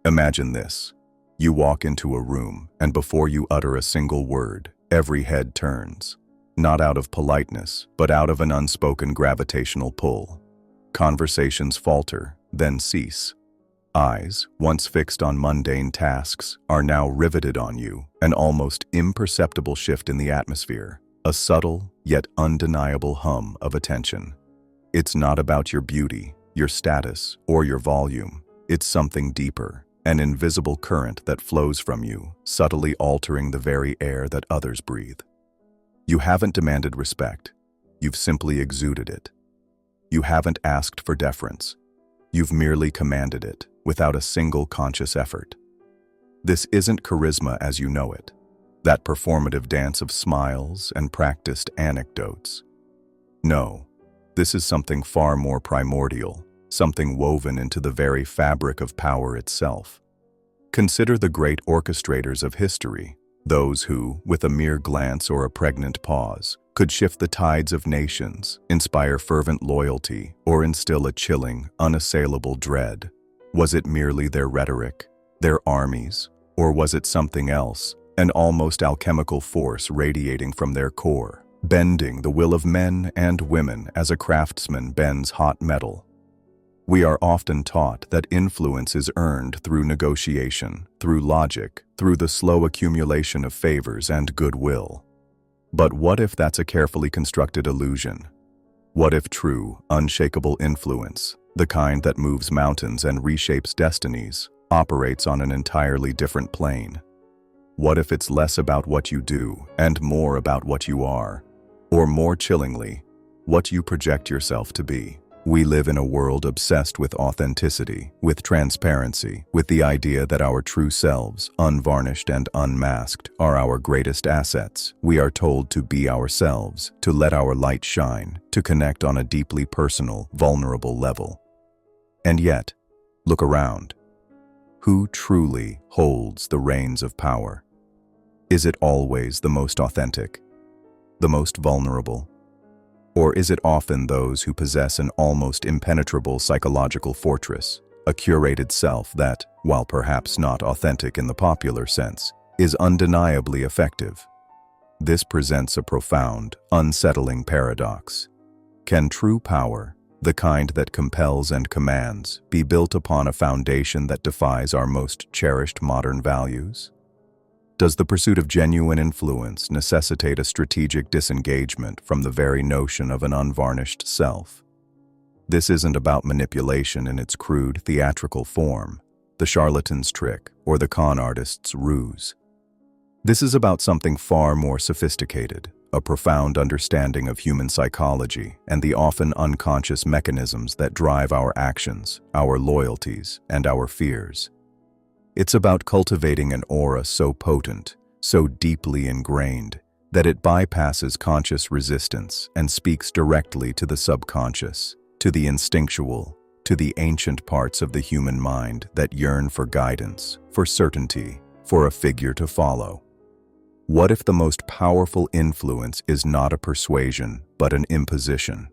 Imagine this. You walk into a room, and before you utter a single word, every head turns. Not out of politeness, but out of an unspoken gravitational pull. Conversations falter, then cease. Eyes, once fixed on mundane tasks, are now riveted on you, an almost imperceptible shift in the atmosphere, a subtle yet undeniable hum of attention. It's not about your beauty, your status, or your volume. It's something deeper, an invisible current that flows from you, subtly altering the very air that others breathe. You haven't demanded respect. You've simply exuded it. You haven't asked for deference. You've merely commanded it, without a single conscious effort. This isn't charisma as you know it, that performative dance of smiles and practiced anecdotes. No, this is something far more primordial, something woven into the very fabric of power itself. Consider the great orchestrators of history, those who, with a mere glance or a pregnant pause, could shift the tides of nations, inspire fervent loyalty, or instill a chilling, unassailable dread. Was it merely their rhetoric, their armies, or was it something else, an almost alchemical force radiating from their core, bending the will of men and women as a craftsman bends hot metal? We are often taught that influence is earned through negotiation, through logic, through the slow accumulation of favors and goodwill. But what if that's a carefully constructed illusion? What if true, unshakable influence, the kind that moves mountains and reshapes destinies, operates on an entirely different plane? What if it's less about what you do and more about what you are? Or more chillingly, what you project yourself to be? We live in a world obsessed with authenticity, with transparency, with the idea that our true selves, unvarnished and unmasked, are our greatest assets. We are told to be ourselves, to let our light shine, to connect on a deeply personal, vulnerable level. And yet, look around. Who truly holds the reins of power? Is it always the most authentic, the most vulnerable? Or is it often those who possess an almost impenetrable psychological fortress, a curated self that, while perhaps not authentic in the popular sense, is undeniably effective? This presents a profound, unsettling paradox. Can true power, the kind that compels and commands, be built upon a foundation that defies our most cherished modern values? Does the pursuit of genuine influence necessitate a strategic disengagement from the very notion of an unvarnished self? This isn't about manipulation in its crude, theatrical form, the charlatan's trick, or the con artist's ruse. This is about something far more sophisticated, a profound understanding of human psychology and the often unconscious mechanisms that drive our actions, our loyalties, and our fears. It's about cultivating an aura so potent, so deeply ingrained, that it bypasses conscious resistance and speaks directly to the subconscious, to the instinctual, to the ancient parts of the human mind that yearn for guidance, for certainty, for a figure to follow. What if the most powerful influence is not a persuasion, but an imposition?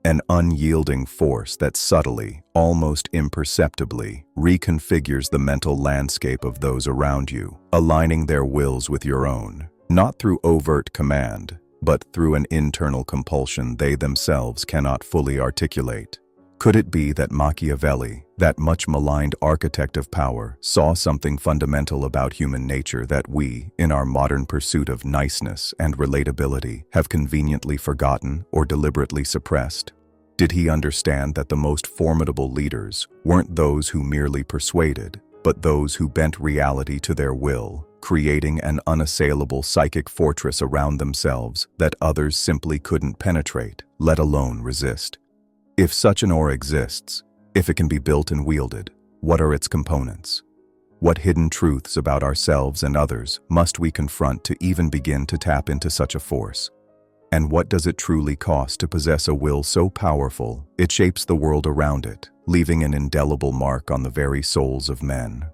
An unyielding force that subtly, almost imperceptibly, reconfigures the mental landscape of those around you, aligning their wills with your own, not through overt command, but through an internal compulsion they themselves cannot fully articulate. Could it be that Machiavelli, that much-maligned architect of power, saw something fundamental about human nature that we, in our modern pursuit of niceness and relatability, have conveniently forgotten or deliberately suppressed? Did he understand that the most formidable leaders weren't those who merely persuaded, but those who bent reality to their will, creating an unassailable psychic fortress around themselves that others simply couldn't penetrate, let alone resist? If such an aura exists, if it can be built and wielded, what are its components? What hidden truths about ourselves and others must we confront to even begin to tap into such a force? And what does it truly cost to possess a will so powerful it shapes the world around it, leaving an indelible mark on the very souls of men?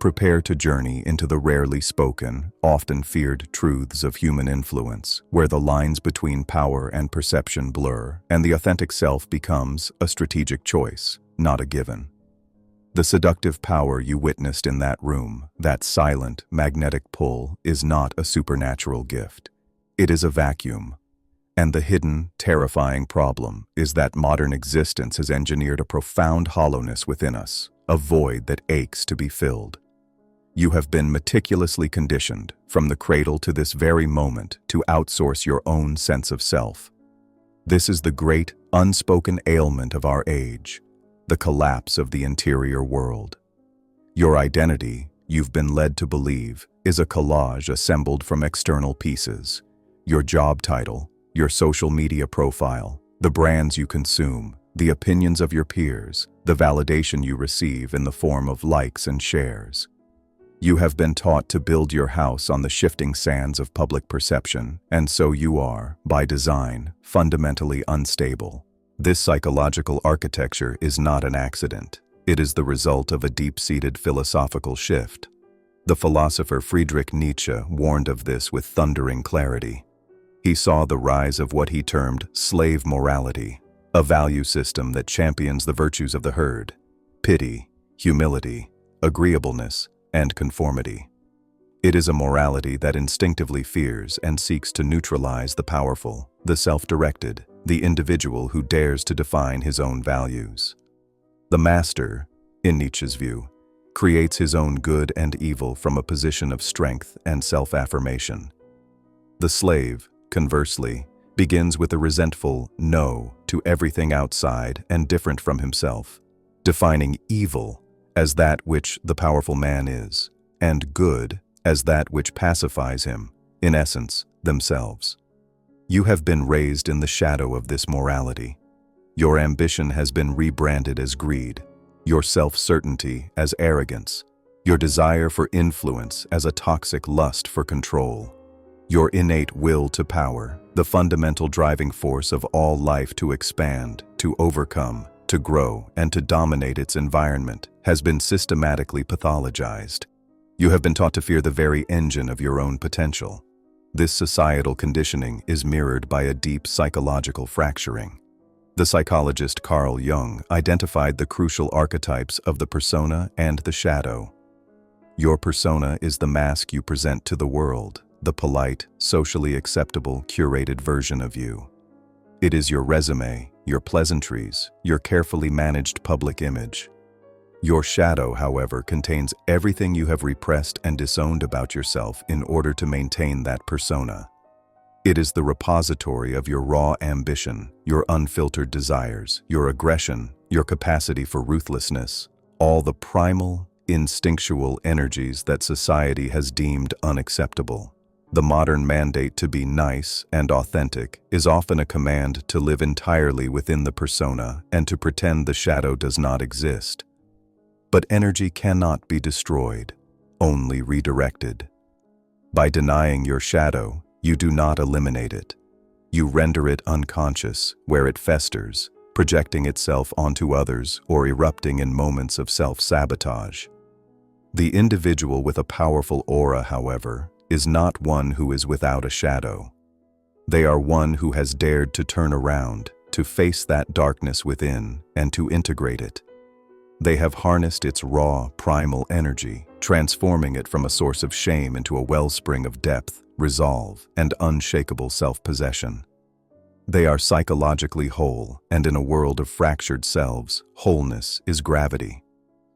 Prepare to journey into the rarely spoken, often feared truths of human influence, where the lines between power and perception blur, and the authentic self becomes a strategic choice, not a given. The seductive power you witnessed in that room, that silent, magnetic pull, is not a supernatural gift. It is a vacuum. And the hidden, terrifying problem is that modern existence has engineered a profound hollowness within us, a void that aches to be filled. You have been meticulously conditioned, from the cradle to this very moment, to outsource your own sense of self. This is the great, unspoken ailment of our age, the collapse of the interior world. Your identity, you've been led to believe, is a collage assembled from external pieces. Your job title, your social media profile, the brands you consume, the opinions of your peers, the validation you receive in the form of likes and shares. You have been taught to build your house on the shifting sands of public perception, and so you are, by design, fundamentally unstable. This psychological architecture is not an accident. It is the result of a deep-seated philosophical shift. The philosopher Friedrich Nietzsche warned of this with thundering clarity. He saw the rise of what he termed slave morality, a value system that champions the virtues of the herd: pity, humility, agreeableness, and conformity. It is a morality that instinctively fears and seeks to neutralize the powerful, the self-directed, the individual who dares to define his own values. The master, in Nietzsche's view, creates his own good and evil from a position of strength and self-affirmation. The slave, conversely, begins with a resentful no to everything outside and different from himself, defining evil as that which the powerful man is, and good as that which pacifies him, in essence, themselves. You have been raised in the shadow of this morality. Your ambition has been rebranded as greed, your self-certainty as arrogance, your desire for influence as a toxic lust for control. Your innate will to power, the fundamental driving force of all life to expand, to overcome, to grow, and to dominate its environment, has been systematically pathologized. You have been taught to fear the very engine of your own potential. This societal conditioning is mirrored by a deep psychological fracturing. The psychologist Carl Jung identified the crucial archetypes of the persona and the shadow. Your persona is the mask you present to the world, the polite, socially acceptable, curated version of you. It is your resume, your pleasantries, your carefully managed public image. Your shadow, however, contains everything you have repressed and disowned about yourself in order to maintain that persona. It is the repository of your raw ambition, your unfiltered desires, your aggression, your capacity for ruthlessness, all the primal, instinctual energies that society has deemed unacceptable. The modern mandate to be nice and authentic is often a command to live entirely within the persona and to pretend the shadow does not exist. But energy cannot be destroyed, only redirected. By denying your shadow, you do not eliminate it. You render it unconscious, where it festers, projecting itself onto others or erupting in moments of self-sabotage. The individual with a powerful aura, however, is not one who is without a shadow. They are one who has dared to turn around, to face that darkness within, and to integrate it. They have harnessed its raw, primal energy, transforming it from a source of shame into a wellspring of depth, resolve, and unshakable self-possession. They are psychologically whole, and in a world of fractured selves, wholeness is gravity.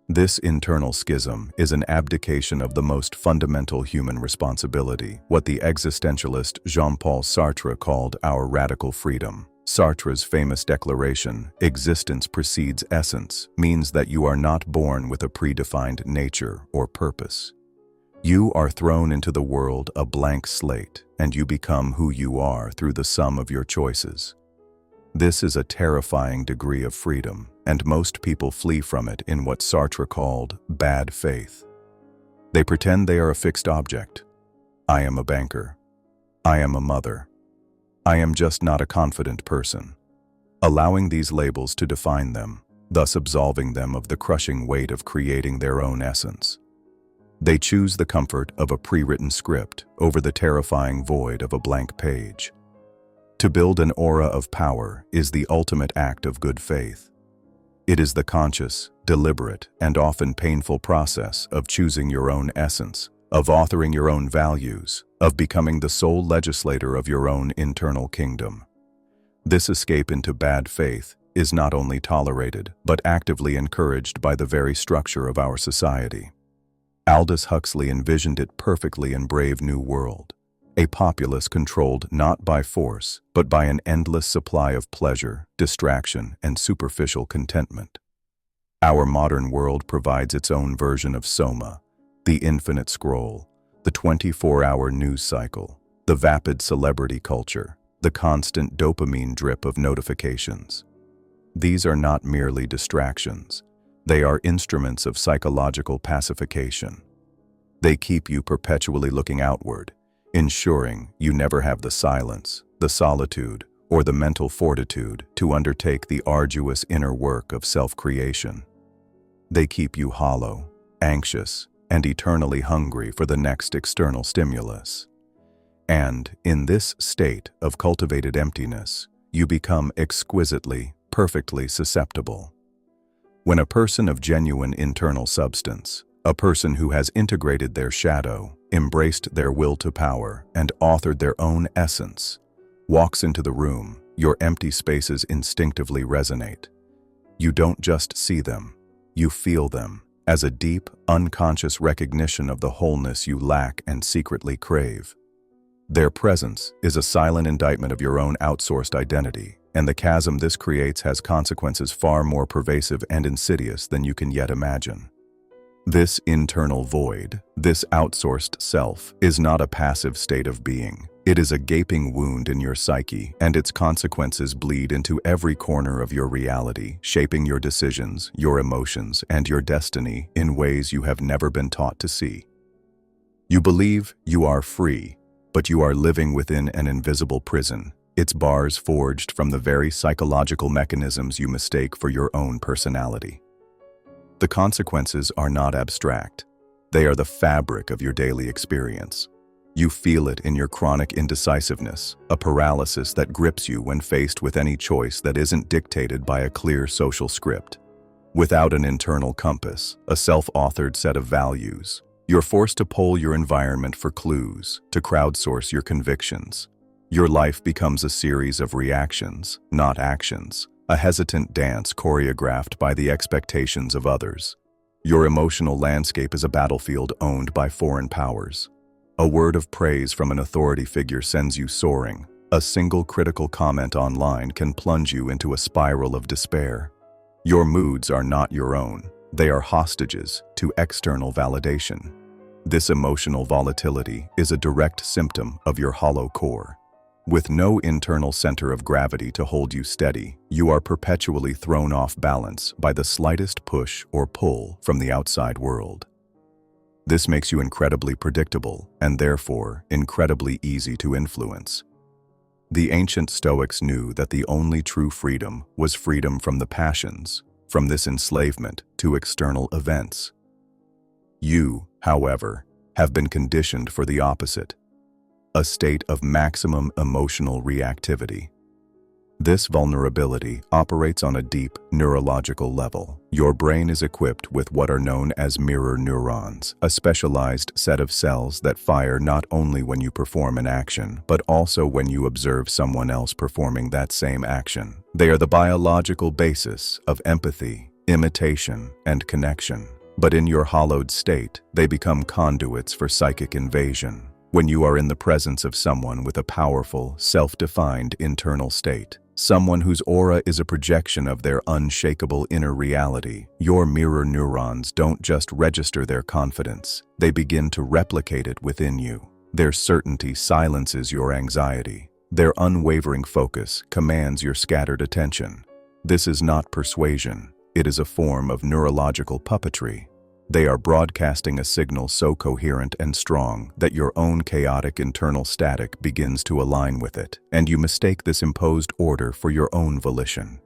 This internal schism is an abdication of the most fundamental human responsibility, what the existentialist Jean-Paul Sartre called our radical freedom. Sartre's famous declaration, "Existence precedes essence," means that you are not born with a predefined nature or purpose. You are thrown into the world a blank slate, and you become who you are through the sum of your choices. This is a terrifying degree of freedom, and most people flee from it in what Sartre called bad faith. They pretend they are a fixed object. I am a banker. I am a mother. I am just not a confident person. Allowing these labels to define them, thus absolving them of the crushing weight of creating their own essence. They choose the comfort of a pre-written script over the terrifying void of a blank page. To build an aura of power is the ultimate act of good faith. It is the conscious, deliberate, and often painful process of choosing your own essence, of authoring your own values, of becoming the sole legislator of your own internal kingdom. This escape into bad faith is not only tolerated, but actively encouraged by the very structure of our society. Aldous Huxley envisioned it perfectly in Brave New World, a populace controlled not by force, but by an endless supply of pleasure, distraction, and superficial contentment. Our modern world provides its own version of Soma, the infinite scroll, the 24-hour news cycle, the vapid celebrity culture, the constant dopamine drip of notifications. These are not merely distractions. They are instruments of psychological pacification. They keep you perpetually looking outward, ensuring you never have the silence, the solitude, or the mental fortitude to undertake the arduous inner work of self-creation. They keep you hollow, anxious, and eternally hungry for the next external stimulus. And, in this state of cultivated emptiness, you become exquisitely, perfectly susceptible. When a person of genuine internal substance, a person who has integrated their shadow, embraced their will to power, and authored their own essence, walks into the room, your empty spaces instinctively resonate. You don't just see them, you feel them, as a deep, unconscious recognition of the wholeness you lack and secretly crave. Their presence is a silent indictment of your own outsourced identity, and the chasm this creates has consequences far more pervasive and insidious than you can yet imagine. This internal void, this outsourced self, is not a passive state of being. It is a gaping wound in your psyche, and its consequences bleed into every corner of your reality, shaping your decisions, your emotions, and your destiny in ways you have never been taught to see. You believe you are free, but you are living within an invisible prison, its bars forged from the very psychological mechanisms you mistake for your own personality. The consequences are not abstract. They are the fabric of your daily experience. You feel it in your chronic indecisiveness, a paralysis that grips you when faced with any choice that isn't dictated by a clear social script. Without an internal compass, a self-authored set of values, you're forced to poll your environment for clues, to crowdsource your convictions. Your life becomes a series of reactions, not actions, a hesitant dance choreographed by the expectations of others. Your emotional landscape is a battlefield owned by foreign powers. A word of praise from an authority figure sends you soaring. A single critical comment online can plunge you into a spiral of despair. Your moods are not your own. They are hostages to external validation. This emotional volatility is a direct symptom of your hollow core. With no internal center of gravity to hold you steady, you are perpetually thrown off balance by the slightest push or pull from the outside world. This makes you incredibly predictable and therefore incredibly easy to influence. The ancient Stoics knew that the only true freedom was freedom from the passions, from this enslavement to external events. You, however, have been conditioned for the opposite, a state of maximum emotional reactivity. This vulnerability operates on a deep neurological level. Your brain is equipped with what are known as mirror neurons, a specialized set of cells that fire not only when you perform an action, but also when you observe someone else performing that same action. They are the biological basis of empathy, imitation, and connection. But in your hollowed state, they become conduits for psychic invasion. When you are in the presence of someone with a powerful, self-defined internal state, someone whose aura is a projection of their unshakable inner reality, your mirror neurons don't just register their confidence, they begin to replicate it within you. Their certainty silences your anxiety. Their unwavering focus commands your scattered attention. This is not persuasion, it is a form of neurological puppetry. They are broadcasting a signal so coherent and strong that your own chaotic internal static begins to align with it, and you mistake this imposed order for your own volition.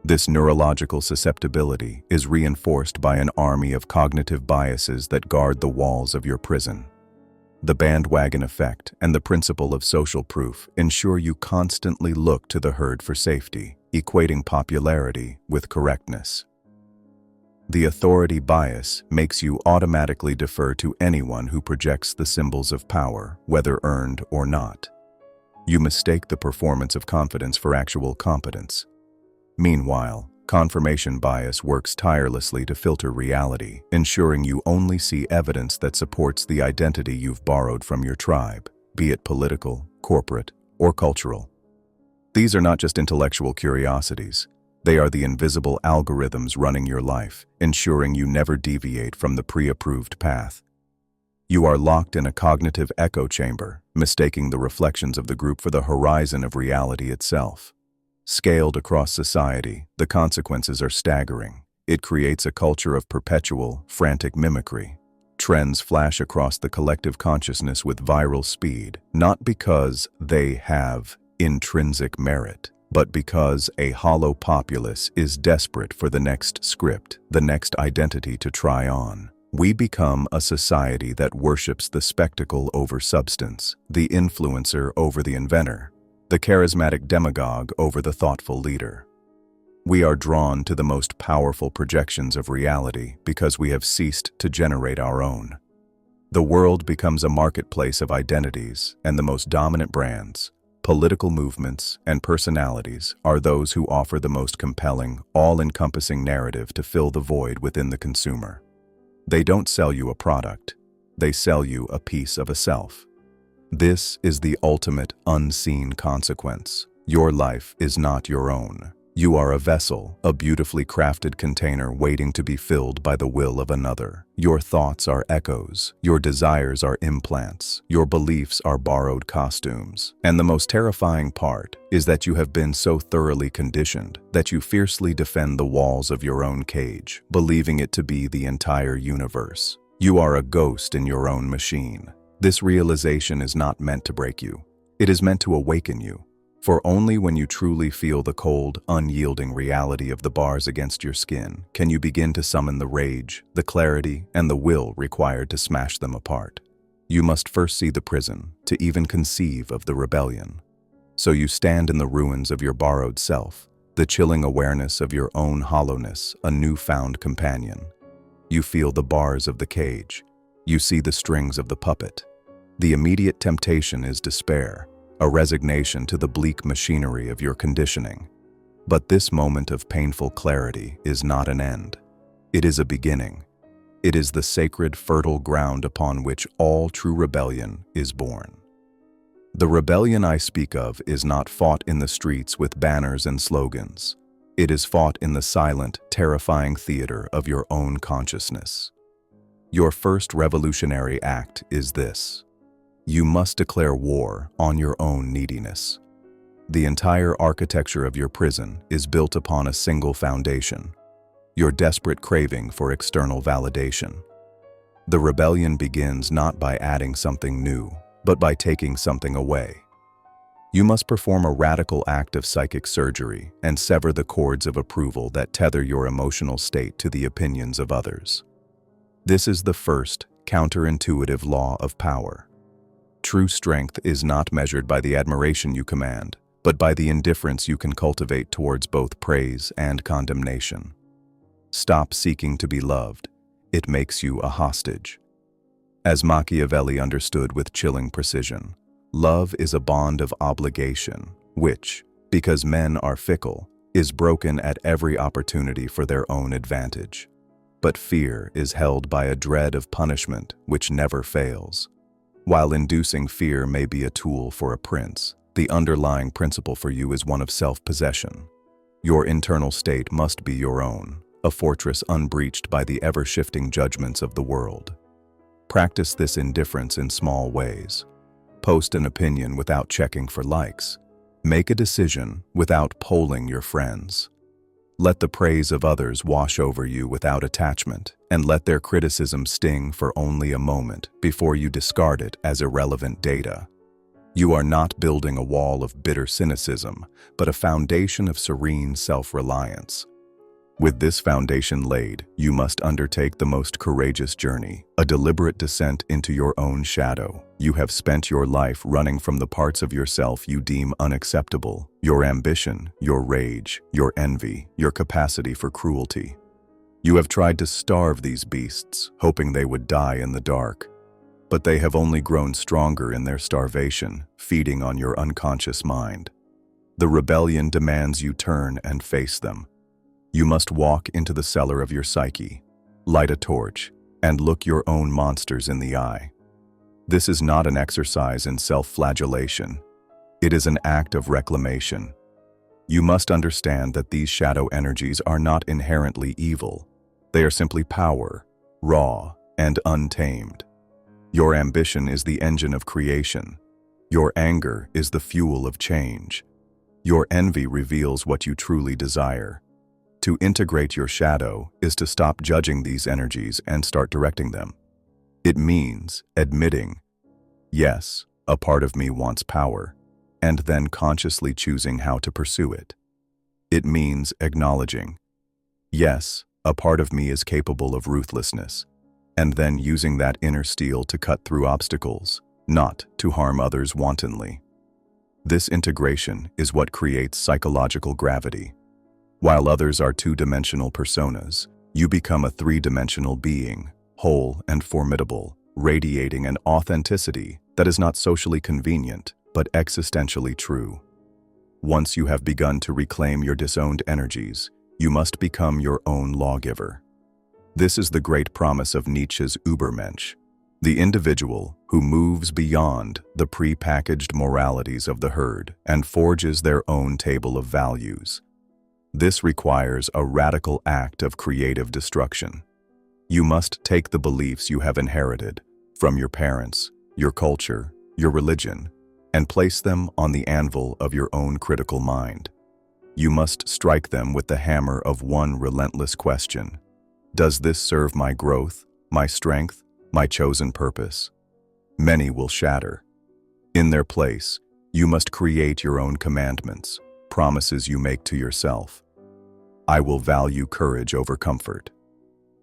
This neurological susceptibility is reinforced by an army of cognitive biases that guard the walls of your prison. The bandwagon effect and the principle of social proof ensure you constantly look to the herd for safety, equating popularity with correctness. The authority bias makes you automatically defer to anyone who projects the symbols of power, whether earned or not. You mistake the performance of confidence for actual competence. Meanwhile, confirmation bias works tirelessly to filter reality, ensuring you only see evidence that supports the identity you've borrowed from your tribe, be it political, corporate, or cultural. These are not just intellectual curiosities. They are the invisible algorithms running your life, ensuring you never deviate from the pre-approved path. You are locked in a cognitive echo chamber, mistaking the reflections of the group for the horizon of reality itself. Scaled across society, the consequences are staggering. It creates a culture of perpetual, frantic mimicry. Trends flash across the collective consciousness with viral speed, not because they have intrinsic merit, but because a hollow populace is desperate for the next script, the next identity to try on. We become a society that worships the spectacle over substance, the influencer over the inventor, the charismatic demagogue over the thoughtful leader. We are drawn to the most powerful projections of reality because we have ceased to generate our own. The world becomes a marketplace of identities, and the most dominant brands, political movements, and personalities are those who offer the most compelling, all-encompassing narrative to fill the void within the consumer. They don't sell you a product, they sell you a piece of a self. This is the ultimate unseen consequence. Your life is not your own. You are a vessel, a beautifully crafted container waiting to be filled by the will of another. Your thoughts are echoes, your desires are implants, your beliefs are borrowed costumes. And the most terrifying part is that you have been so thoroughly conditioned that you fiercely defend the walls of your own cage, believing it to be the entire universe. You are a ghost in your own machine. This realization is not meant to break you. It is meant to awaken you. For only when you truly feel the cold, unyielding reality of the bars against your skin can you begin to summon the rage, the clarity, and the will required to smash them apart. You must first see the prison to even conceive of the rebellion. So you stand in the ruins of your borrowed self, the chilling awareness of your own hollowness, a newfound companion. You feel the bars of the cage. You see the strings of the puppet. The immediate temptation is despair, a resignation to the bleak machinery of your conditioning. But this moment of painful clarity is not an end. It is a beginning. It is the sacred, fertile ground upon which all true rebellion is born. The rebellion I speak of is not fought in the streets with banners and slogans. It is fought in the silent, terrifying theater of your own consciousness. Your first revolutionary act is this. You must declare war on your own neediness. The entire architecture of your prison is built upon a single foundation, your desperate craving for external validation. The rebellion begins not by adding something new, but by taking something away. You must perform a radical act of psychic surgery and sever the cords of approval that tether your emotional state to the opinions of others. This is the first counterintuitive law of power. True strength is not measured by the admiration you command, but by the indifference you can cultivate towards both praise and condemnation. Stop seeking to be loved. It makes you a hostage. As Machiavelli understood with chilling precision, love is a bond of obligation, which, because men are fickle, is broken at every opportunity for their own advantage. But fear is held by a dread of punishment which never fails. While inducing fear may be a tool for a prince, the underlying principle for you is one of self-possession. Your internal state must be your own, a fortress unbreached by the ever-shifting judgments of the world. Practice this indifference in small ways. Post an opinion without checking for likes. Make a decision without polling your friends. Let the praise of others wash over you without attachment, and let their criticism sting for only a moment before you discard it as irrelevant data. You are not building a wall of bitter cynicism, but a foundation of serene self-reliance. With this foundation laid, you must undertake the most courageous journey, a deliberate descent into your own shadow. You have spent your life running from the parts of yourself you deem unacceptable, your ambition, your rage, your envy, your capacity for cruelty. You have tried to starve these beasts, hoping they would die in the dark. But they have only grown stronger in their starvation, feeding on your unconscious mind. The rebellion demands you turn and face them. You must walk into the cellar of your psyche, light a torch, and look your own monsters in the eye. This is not an exercise in self-flagellation. It is an act of reclamation. You must understand that these shadow energies are not inherently evil. They are simply power, raw and untamed. Your ambition is the engine of creation. Your anger is the fuel of change. Your envy reveals what you truly desire. To integrate your shadow is to stop judging these energies and start directing them. It means admitting, yes, a part of me wants power, and then consciously choosing how to pursue it. It means acknowledging, yes, a part of me is capable of ruthlessness, and then using that inner steel to cut through obstacles, not to harm others wantonly. This integration is what creates psychological gravity. While others are two-dimensional personas, you become a three-dimensional being, whole and formidable, radiating an authenticity that is not socially convenient, but existentially true. Once you have begun to reclaim your disowned energies, you must become your own lawgiver. This is the great promise of Nietzsche's Übermensch, the individual who moves beyond the pre-packaged moralities of the herd and forges their own table of values. This requires a radical act of creative destruction. You must take the beliefs you have inherited from your parents, your culture, your religion, and place them on the anvil of your own critical mind. You must strike them with the hammer of one relentless question. Does this serve my growth, my strength, my chosen purpose? Many will shatter. In their place, you must create your own commandments, promises you make to yourself. I will value courage over comfort.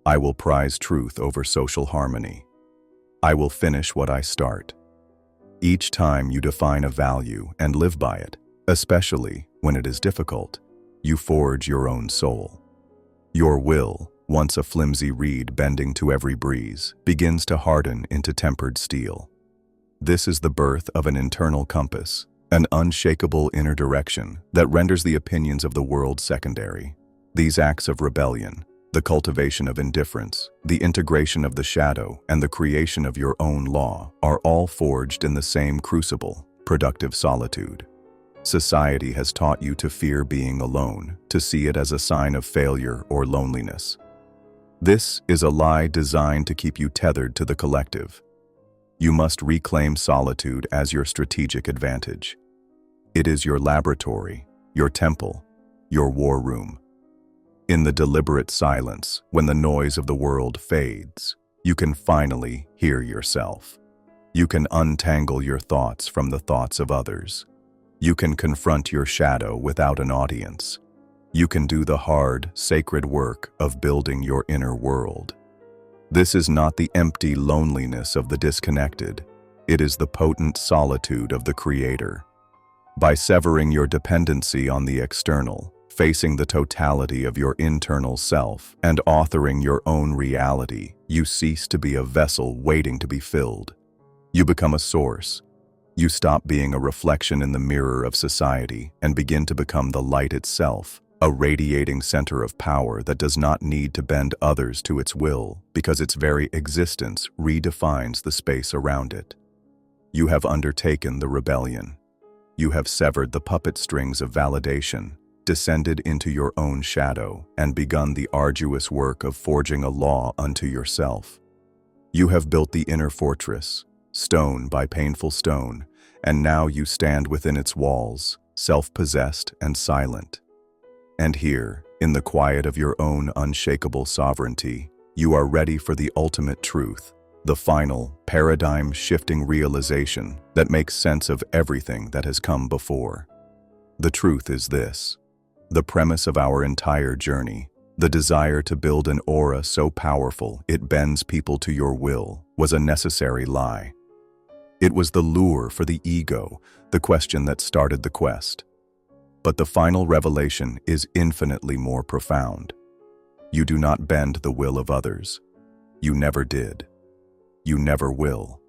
I will prize truth over social harmony. I will finish what I start. Each time you define a value and live by it, especially when it is difficult, you forge your own soul. Your will, once a flimsy reed bending to every breeze, begins to harden into tempered steel. This is the birth of an internal compass, an unshakable inner direction that renders the opinions of the world secondary. These acts of rebellion, the cultivation of indifference, the integration of the shadow, and the creation of your own law are all forged in the same crucible, productive solitude. Society has taught you to fear being alone, to see it as a sign of failure or loneliness. This is a lie designed to keep you tethered to the collective. You must reclaim solitude as your strategic advantage. It is your laboratory, your temple, your war room. In the deliberate silence, when the noise of the world fades, you can finally hear yourself. You can untangle your thoughts from the thoughts of others. You can confront your shadow without an audience. You can do the hard, sacred work of building your inner world. This is not the empty loneliness of the disconnected. It is the potent solitude of the Creator. By severing your dependency on the external, facing the totality of your internal self, and authoring your own reality, you cease to be a vessel waiting to be filled. You become a source. You stop being a reflection in the mirror of society and begin to become the light itself, a radiating center of power that does not need to bend others to its will because its very existence redefines the space around it. You have undertaken the rebellion. You have severed the puppet strings of validation, descended into your own shadow, and begun the arduous work of forging a law unto yourself. You have built the inner fortress, stone by painful stone, and now you stand within its walls, self-possessed and silent. And here, in the quiet of your own unshakable sovereignty, you are ready for the ultimate truth, the final, paradigm-shifting realization that makes sense of everything that has come before. The truth is this: the premise of our entire journey, the desire to build an aura so powerful it bends people to your will, was a necessary lie. It was the lure for the ego, the question that started the quest. But the final revelation is infinitely more profound. You do not bend the will of others. You never did. You never will.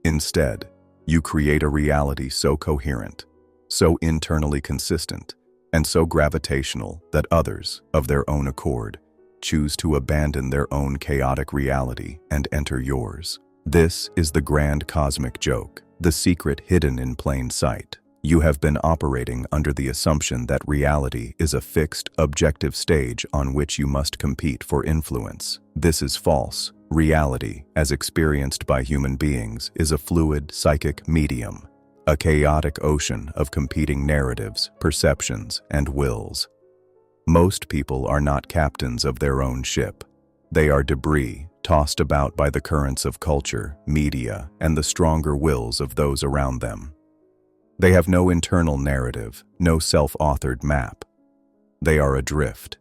Instead, you create a reality so coherent, so internally consistent, and so gravitational that others, of their own accord, choose to abandon their own chaotic reality and enter yours. This is the grand cosmic joke, the secret hidden in plain sight. You have been operating under the assumption that reality is a fixed, objective stage on which you must compete for influence. This is false. Reality, as experienced by human beings, is a fluid, psychic medium, a chaotic ocean of competing narratives, perceptions, and wills. Most people are not captains of their own ship. They are debris, tossed about by the currents of culture, media, and the stronger wills of those around them. They have no internal narrative, no self-authored map. They are adrift.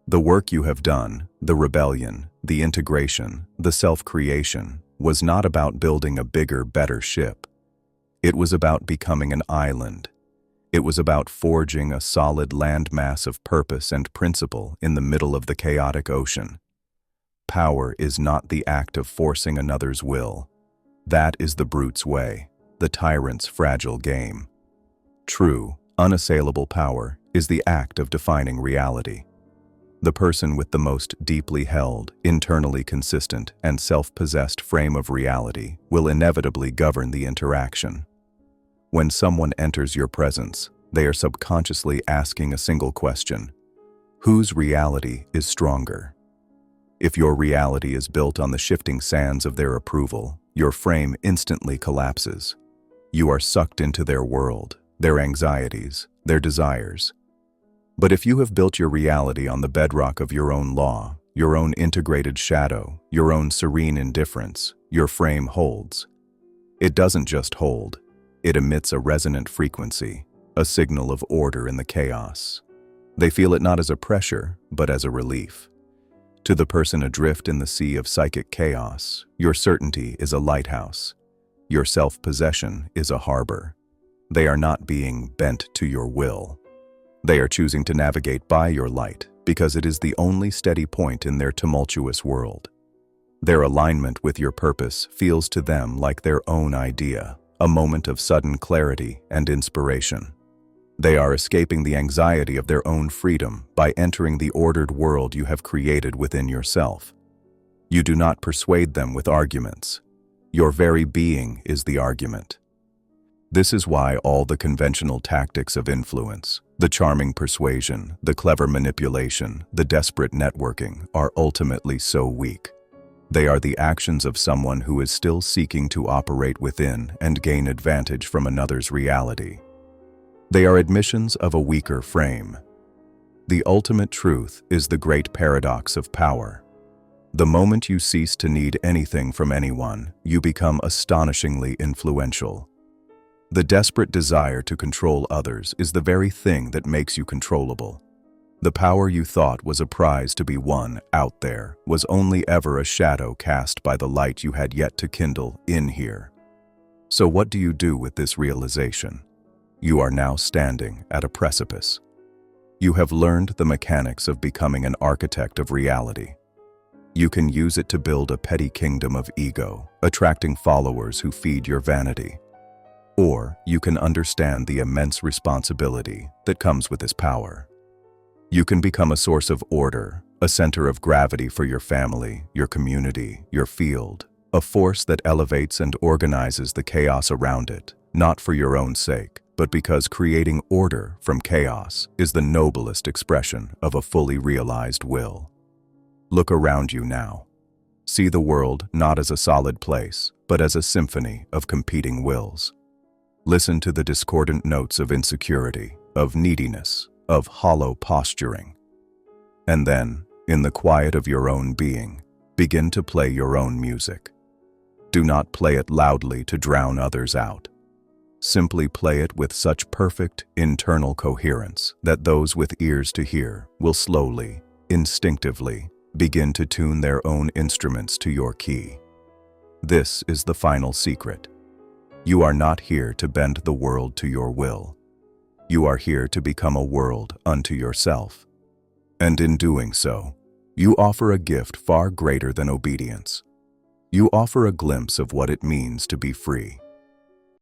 The work you have done, the rebellion, the integration, the self-creation, was not about building a bigger, better ship. It was about becoming an island. It was about forging a solid landmass of purpose and principle in the middle of the chaotic ocean. Power is not the act of forcing another's will. That is the brute's way, the tyrant's fragile game. True, unassailable power is the act of defining reality. The person with the most deeply held, internally consistent, and self-possessed frame of reality will inevitably govern the interaction. When someone enters your presence, they are subconsciously asking a single question: whose reality is stronger? If your reality is built on the shifting sands of their approval, your frame instantly collapses. You are sucked into their world, their anxieties, their desires. But if you have built your reality on the bedrock of your own law, your own integrated shadow, your own serene indifference, your frame holds. It doesn't just hold, it emits a resonant frequency, a signal of order in the chaos. They feel it not as a pressure, but as a relief. To the person adrift in the sea of psychic chaos, your certainty is a lighthouse. Your self-possession is a harbor. They are not being bent to your will. They are choosing to navigate by your light because it is the only steady point in their tumultuous world. Their alignment with your purpose feels to them like their own idea, a moment of sudden clarity and inspiration. They are escaping the anxiety of their own freedom by entering the ordered world you have created within yourself. You do not persuade them with arguments. Your very being is the argument. This is why all the conventional tactics of influence, the charming persuasion, the clever manipulation, the desperate networking, are ultimately so weak. They are the actions of someone who is still seeking to operate within and gain advantage from another's reality. They are admissions of a weaker frame. The ultimate truth is the great paradox of power. The moment you cease to need anything from anyone, you become astonishingly influential. The desperate desire to control others is the very thing that makes you controllable. The power you thought was a prize to be won out there was only ever a shadow cast by the light you had yet to kindle in here. So what do you do with this realization? You are now standing at a precipice. You have learned the mechanics of becoming an architect of reality. You can use it to build a petty kingdom of ego, attracting followers who feed your vanity. Or you can understand the immense responsibility that comes with this power. You can become a source of order, a center of gravity for your family, your community, your field, a force that elevates and organizes the chaos around it, not for your own sake, but because creating order from chaos is the noblest expression of a fully realized will. Look around you now. See the world not as a solid place, but as a symphony of competing wills. Listen to the discordant notes of insecurity, of neediness, of hollow posturing. And then, in the quiet of your own being, begin to play your own music. Do not play it loudly to drown others out. Simply play it with such perfect internal coherence that those with ears to hear will slowly, instinctively, begin to tune their own instruments to your key. This is the final secret. You are not here to bend the world to your will. You are here to become a world unto yourself. And in doing so, You offer a gift far greater than obedience. You offer a glimpse of what it means to be free.